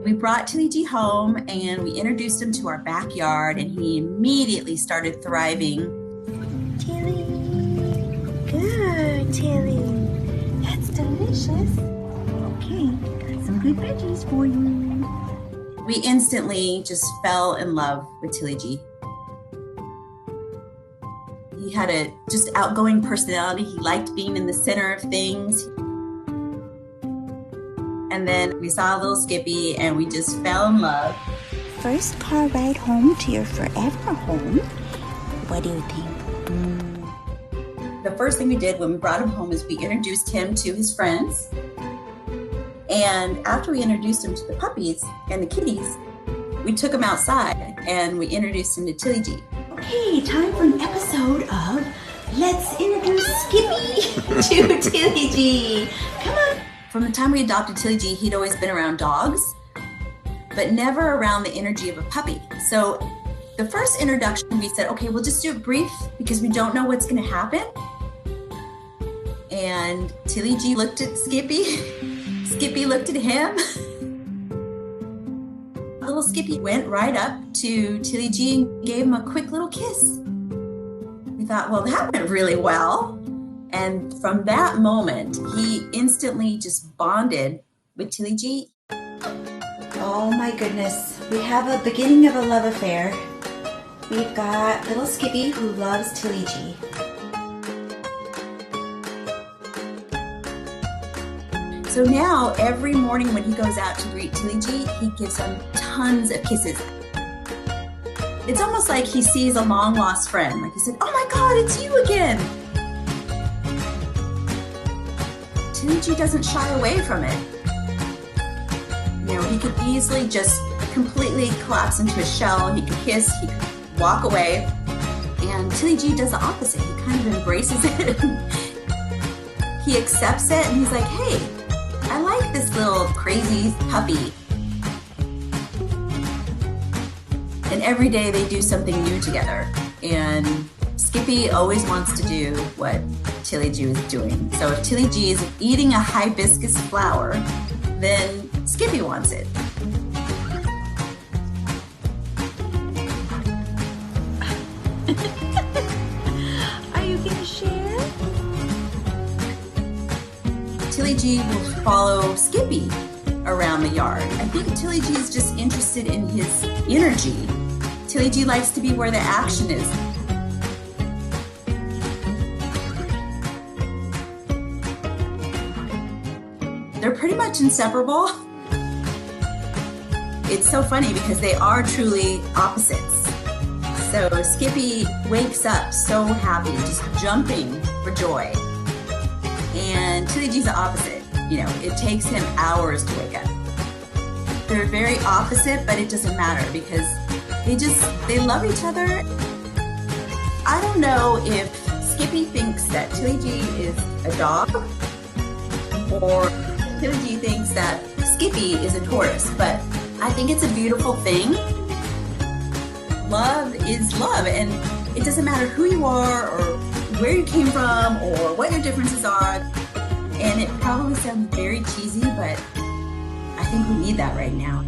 We brought Tilly G home and we introduced him to our backyard, and he immediately started thriving. Tilly, good, Tilly. That's delicious. Okay, got some good veggies for you. We instantly just fell in love with Tilly G. He had a just outgoing personality. He liked being in the center of things. And then we saw little Skippy and we just fell in love. First car ride home to your forever home. What do you think? The first thing we did when we brought him home is we introduced him to his friends. And after we introduced him to the puppies and the kitties, we took him outside and we introduced him to Tilly G. Okay, time for an episode of Let's Introduce Skippy to Tilly G. Come on. From the time we adopted Tilly G, he'd always been around dogs, but never around the energy of a puppy. So the first introduction, we said, okay, we'll just do it brief because we don't know what's going to happen. And Tilly G looked at Skippy. Skippy looked at him. Little Skippy went right up to Tilly G and gave him a quick little kiss. We thought, well, that went really well. And from that moment, he instantly just bonded with Tilly G. Oh my goodness, we have a beginning of a love affair. We've got little Skippy who loves Tilly G. So now every morning when he goes out to greet Tilly G, he gives him tons of kisses. It's almost like he sees a long lost friend. Like he said, oh my God, it's you again. Tilly G doesn't shy away from it. You know, he could easily just completely collapse into a shell. He could kiss, he could walk away. And Tilly G does the opposite. He kind of embraces it. He accepts it and he's like, hey, I like this little crazy puppy. And every day they do something new together. And Skippy always wants to do what Tilly G is doing. So if Tilly G is eating a hibiscus flower, then Skippy wants it. Are you gonna share? Tilly G will follow Skippy around the yard. I think Tilly G is just interested in his energy. Tilly G likes to be where the action is. They're pretty much inseparable. It's so funny because they are truly opposites. So Skippy wakes up so happy, just jumping for joy. And Tilly G's the opposite. You know, it takes him hours to wake up. They're very opposite, but it doesn't matter because they love each other. I don't know if Skippy thinks that Tilly G is a dog or Tilly G thinks that Skippy is a tortoise, but I think it's a beautiful thing. Love is love, and it doesn't matter who you are or where you came from or what your differences are. And it probably sounds very cheesy, but I think we need that right now.